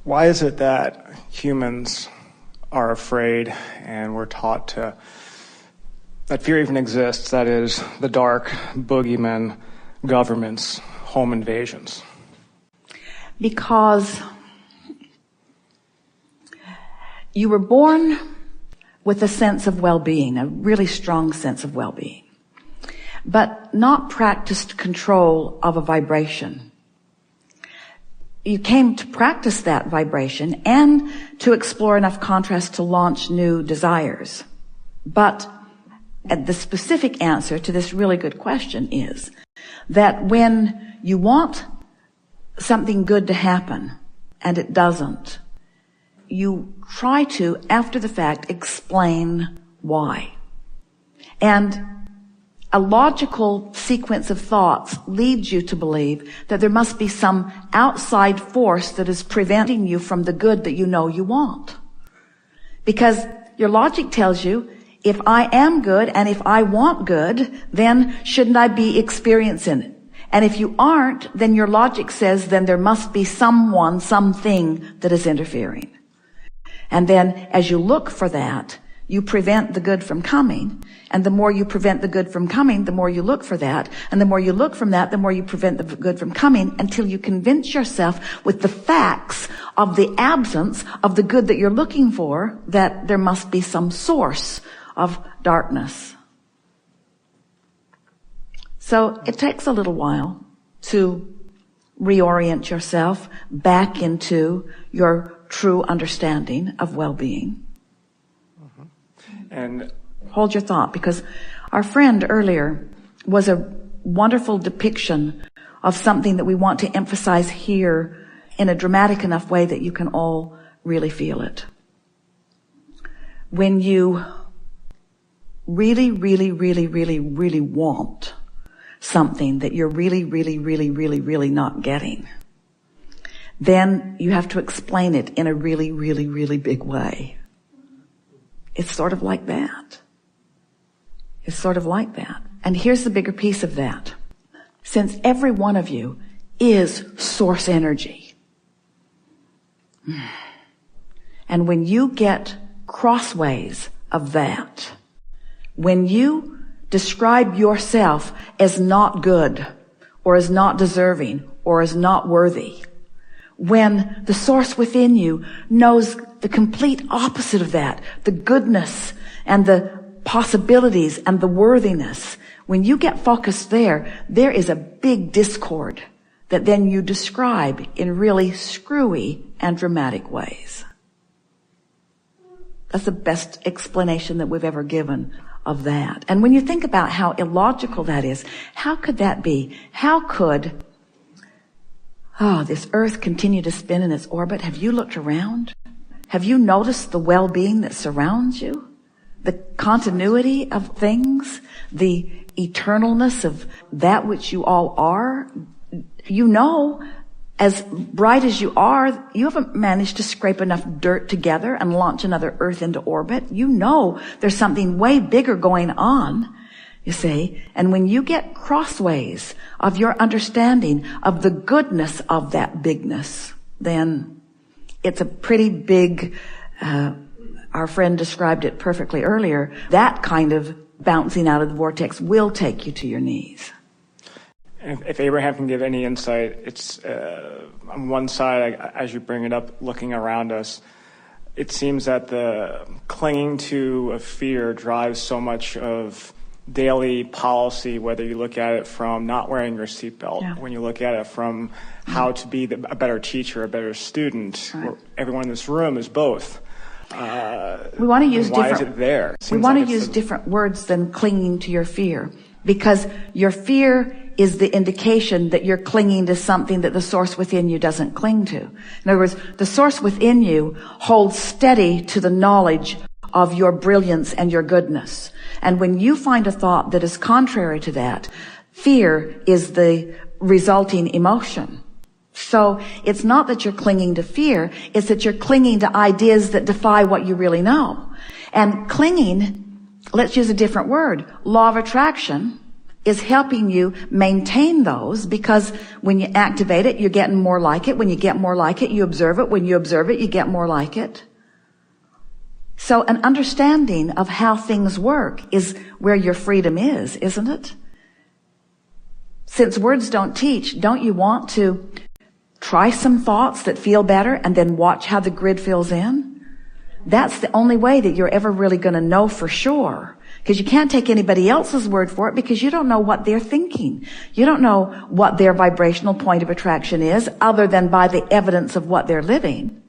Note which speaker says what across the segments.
Speaker 1: Why is it that humans are afraid and we're taught that fear even exists, that is, the dark, boogeymen, governments, home invasions?
Speaker 2: Because you were born with a sense of well-being, a really strong sense of well-being, but not practiced control of a vibration. You came to practice that vibration and to explore enough contrast to launch new desires. But the specific answer to this really good question is that when you want something good to happen and it doesn't, you try to, after the fact, explain why. And a logical sequence of thoughts leads you to believe that there must be some outside force that is preventing you from the good that you know you want. Because your logic tells you, if I am good and if I want good, then shouldn't I be experiencing it? And if you aren't, then your logic says then there must be someone, something that is interfering. And then as you look for that, you prevent the good from coming. And the more you prevent the good from coming, the more you look for that. And the more you look from that, the more you prevent the good from coming, until you convince yourself with the facts of the absence of the good that you're looking for, that there must be some source of darkness. So it takes a little while to reorient yourself back into your true understanding of well-being.
Speaker 1: And
Speaker 2: hold your thought, because our friend earlier was a wonderful depiction of something that we want to emphasize here in a dramatic enough way that you can all really feel it. When you really, really, really, really, really want something that you're really, really, really, really, really not getting, then you have to explain it in a really, really, really big way. It's sort of like that. It's sort of like that. And here's the bigger piece of that. Since every one of you is source energy, and when you get crossways of that, when you describe yourself as not good, or as not deserving, or as not worthy, when the source within you knows the complete opposite of that, the goodness and the possibilities and the worthiness, when you get focused there, there is a big discord that then you describe in really screwy and dramatic ways. That's the best explanation that we've ever given of that. And when you think about how illogical that is, how could that be? How could this earth continue to spin in its orbit? Have you looked around? Have you noticed the well-being that surrounds you? The continuity of things? The eternalness of that which you all are? You know, as bright as you are, you haven't managed to scrape enough dirt together and launch another earth into orbit. You know there's something way bigger going on, you see. And when you get crossways of your understanding of the goodness of that bigness, then it's a pretty big, our friend described it perfectly earlier, that kind of bouncing out of the vortex will take you to your knees.
Speaker 1: If Abraham can give any insight, it's on one side, as you bring it up, looking around us, it seems that the clinging to a fear drives so much of daily policy, whether you look at it from not wearing your seatbelt, when you look at it from how to be a better teacher, a better student. Right. Everyone in this room is both.
Speaker 2: We want to use
Speaker 1: why is it there?
Speaker 2: We want to use different words than clinging to your fear, because your fear is the indication that you're clinging to something that the source within you doesn't cling to. In other words, the source within you holds steady to the knowledge of your brilliance and your goodness. And when you find a thought that is contrary to that, fear is the resulting emotion. So it's not that you're clinging to fear, it's that you're clinging to ideas that defy what you really know. And clinging, let's use a different word, law of attraction, is helping you maintain those, because when you activate it, you're getting more like it. When you get more like it, you observe it. When you observe it, you get more like it. So an understanding of how things work is where your freedom is, isn't it? Since words don't teach, don't you want to try some thoughts that feel better and then watch how the grid fills in? That's the only way that you're ever really going to know for sure. Because you can't take anybody else's word for it, because you don't know what they're thinking. You don't know what their vibrational point of attraction is, other than by the evidence of what they're living.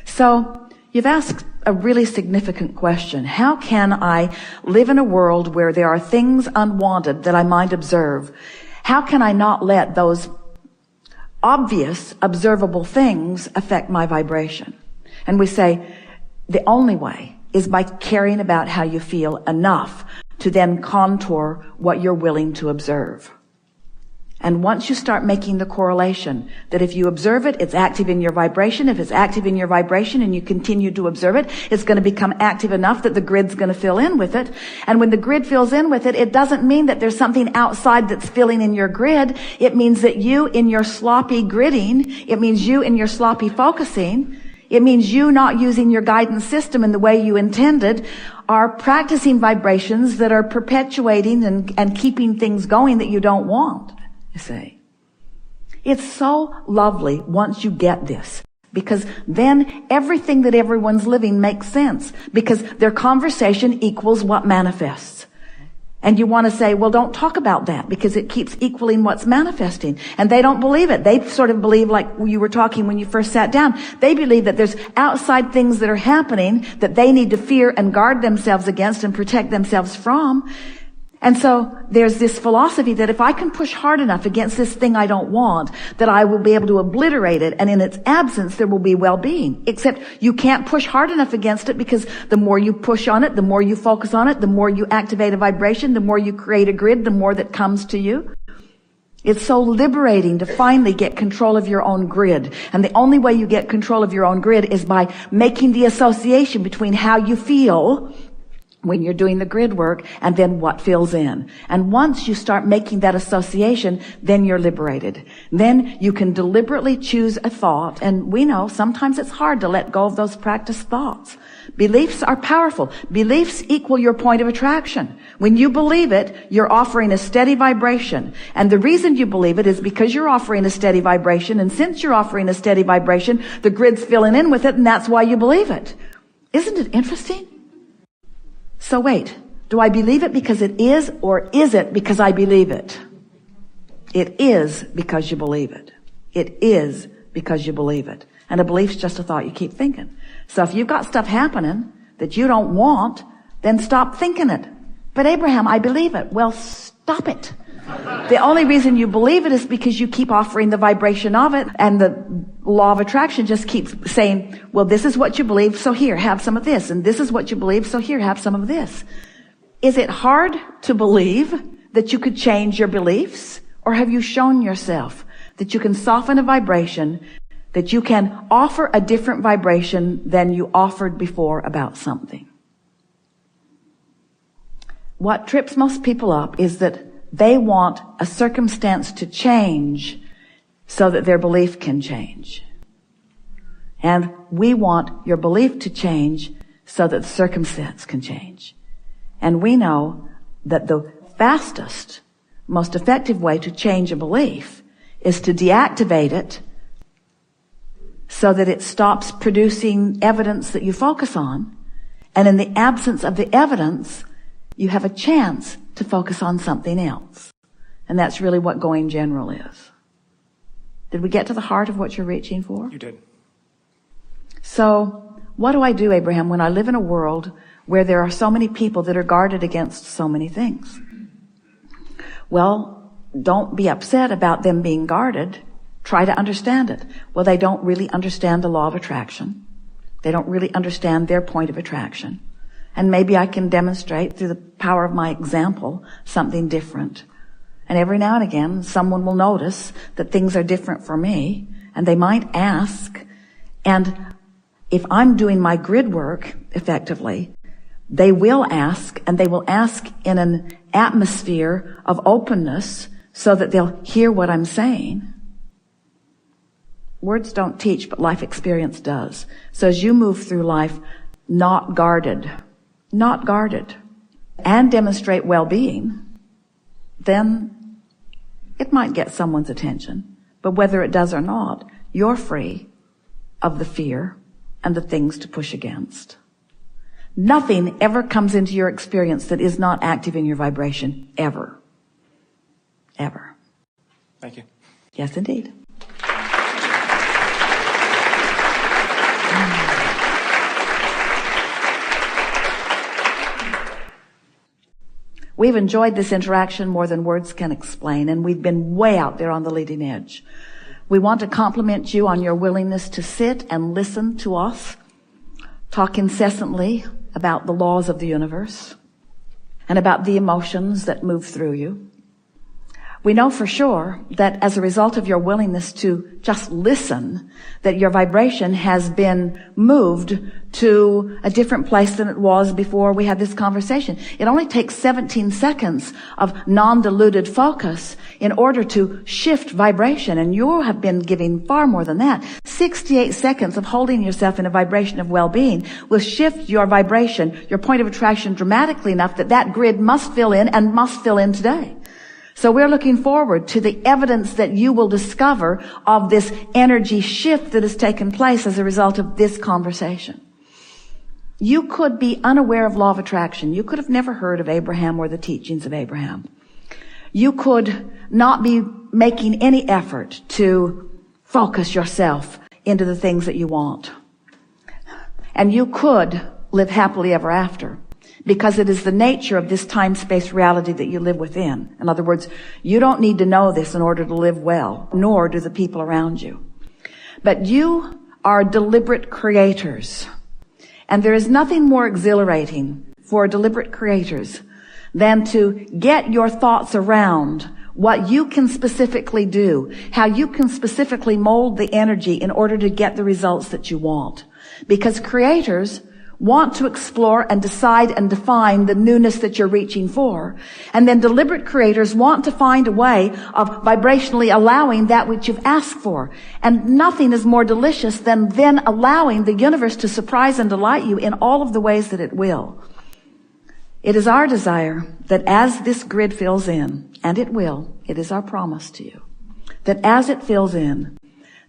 Speaker 2: So you've asked a really significant question. How can I live in a world where there are things unwanted that I might observe? How can I not let those obvious, observable things affect my vibration? And we say the only way is by caring about how you feel enough to then contour what you're willing to observe. And once you start making the correlation that if you observe it, it's active in your vibration. If it's active in your vibration and you continue to observe it, it's going to become active enough that the grid's going to fill in with it. And when the grid fills in with it, it doesn't mean that there's something outside that's filling in your grid. It means that you in your sloppy gridding, it means you in your sloppy focusing, it means you not using your guidance system in the way you intended, are practicing vibrations that are perpetuating and keeping things going that you don't want. You see, it's so lovely once you get this, because then everything that everyone's living makes sense, because their conversation equals what manifests. And you want to say, well, don't talk about that, because it keeps equaling what's manifesting. And they don't believe it. They sort of believe, like you were talking when you first sat down, they believe that there's outside things that are happening that they need to fear and guard themselves against and protect themselves from. And so there's this philosophy that if I can push hard enough against this thing I don't want, that I will be able to obliterate it, and in its absence there will be well-being. Except you can't push hard enough against it, because the more you push on it, the more you focus on it, the more you activate a vibration, the more you create a grid, the more that comes to you. It's so liberating to finally get control of your own grid. And the only way you get control of your own grid is by making the association between how you feel when you're doing the grid work and then what fills in. And once you start making that association, then you're liberated. Then you can deliberately choose a thought. And we know sometimes it's hard to let go of those practiced thoughts. Beliefs are powerful. Beliefs equal your point of attraction. When you believe it, you're offering a steady vibration. And the reason you believe it is because you're offering a steady vibration. And since you're offering a steady vibration, the grid's filling in with it, and that's why you believe it. Isn't it interesting? So wait, do I believe it because it is, or is it because I believe it? It is because you believe it. It is because you believe it. And a belief's just a thought you keep thinking. So if you've got stuff happening that you don't want, then stop thinking it. But Abraham, I believe it. Well, stop it. The only reason you believe it is because you keep offering the vibration of it, and the law of attraction just keeps saying, well, this is what you believe, so here, have some of this. And this is what you believe, so here, have some of this. Is it hard to believe that you could change your beliefs? Or have you shown yourself that you can soften a vibration, that you can offer a different vibration than you offered before about something? What trips most people up is that they want a circumstance to change so that their belief can change. And we want your belief to change so that the circumstance can change. And we know that the fastest, most effective way to change a belief is to deactivate it so that it stops producing evidence that you focus on. And in the absence of the evidence, you have a chance to focus on something else. And that's really what going general is. Did we get to the heart of what you're reaching for?
Speaker 1: You did.
Speaker 2: So what do I do, Abraham, when I live in a world where there are so many people that are guarded against so many things? Well, don't be upset about them being guarded. Try to understand it. Well, they don't really understand the law of attraction. They don't really understand their point of attraction. And maybe I can demonstrate through the power of my example something different. And every now and again, someone will notice that things are different for me, and they might ask. And if I'm doing my grid work effectively, They will ask, and they will ask in an atmosphere of openness so that they'll hear what I'm saying. Words don't teach, but life experience does. So as you move through life, not guarded, and demonstrate well-being, then it might get someone's attention. But whether it does or not, you're free of the fear and the things to push against. Nothing ever comes into your experience that is not active in your vibration, ever. Ever.
Speaker 1: Thank you.
Speaker 2: Yes, indeed. We've enjoyed this interaction more than words can explain, and we've been way out there on the leading edge. We want to compliment you on your willingness to sit and listen to us talk incessantly about the laws of the universe and about the emotions that move through you. We know for sure that as a result of your willingness to just listen, that your vibration has been moved to a different place than it was before we had this conversation. It only takes 17 seconds of non-diluted focus in order to shift vibration, and you have been giving far more than that. 68 seconds of holding yourself in a vibration of well-being will shift your vibration, your point of attraction dramatically enough that that grid must fill in and must fill in today. So we're looking forward to the evidence that you will discover of this energy shift that has taken place as a result of this conversation. You could be unaware of law of attraction. You could have never heard of Abraham or the teachings of Abraham. You could not be making any effort to focus yourself into the things that you want. And you could live happily ever after, because it is the nature of this time-space reality that you live within. In other words, you don't need to know this in order to live well, nor do the people around you. But you are deliberate creators. And there is nothing more exhilarating for deliberate creators than to get your thoughts around what you can specifically do, how you can specifically mold the energy in order to get the results that you want. Because creators want to explore and decide and define the newness that you're reaching for. And then deliberate creators want to find a way of vibrationally allowing that which you've asked for. And nothing is more delicious than then allowing the universe to surprise and delight you in all of the ways that it will. It is our desire that as this grid fills in, and it will, it is our promise to you, that as it fills in,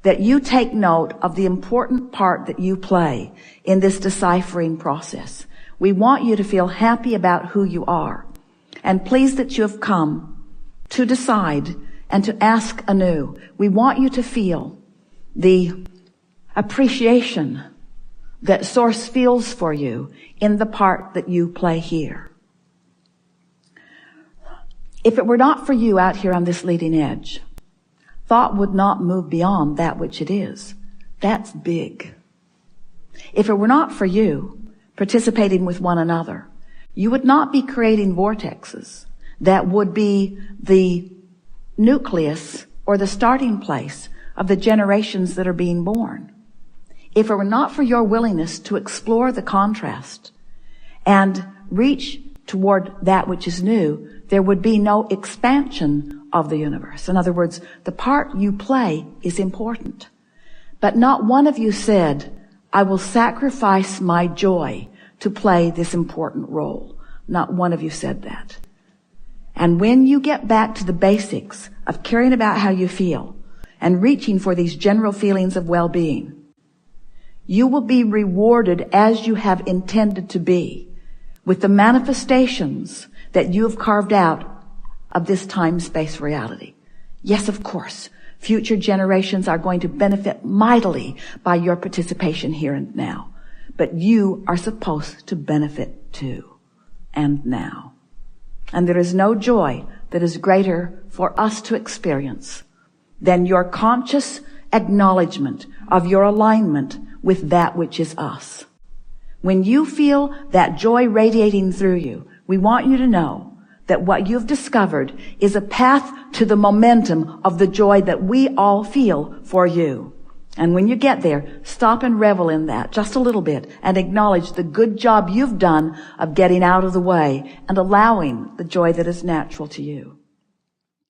Speaker 2: that you take note of the important part that you play in this deciphering process. We want you to feel happy about who you are and pleased that you have come to decide and to ask anew. We want you to feel the appreciation that Source feels for you in the part that you play here. If it were not for you out here on this leading edge, thought would not move beyond that which it is. That's big. If it were not for you participating with one another, you would not be creating vortexes that would be the nucleus or the starting place of the generations that are being born. If it were not for your willingness to explore the contrast and reach toward that which is new, there would be no expansion of the universe. In other words, the part you play is important. But not one of you said, I will sacrifice my joy to play this important role. Not one of you said that. And when you get back to the basics of caring about how you feel and reaching for these general feelings of well-being, you will be rewarded as you have intended to be with the manifestations that you have carved out of this time-space reality. Yes, of course, future generations are going to benefit mightily by your participation here and now. But you are supposed to benefit too, and now. And there is no joy that is greater for us to experience than your conscious acknowledgement of your alignment with that which is us. When you feel that joy radiating through you, we want you to know that what you've discovered is a path to the momentum of the joy that we all feel for you. And when you get there, stop and revel in that just a little bit and acknowledge the good job you've done of getting out of the way and allowing the joy that is natural to you.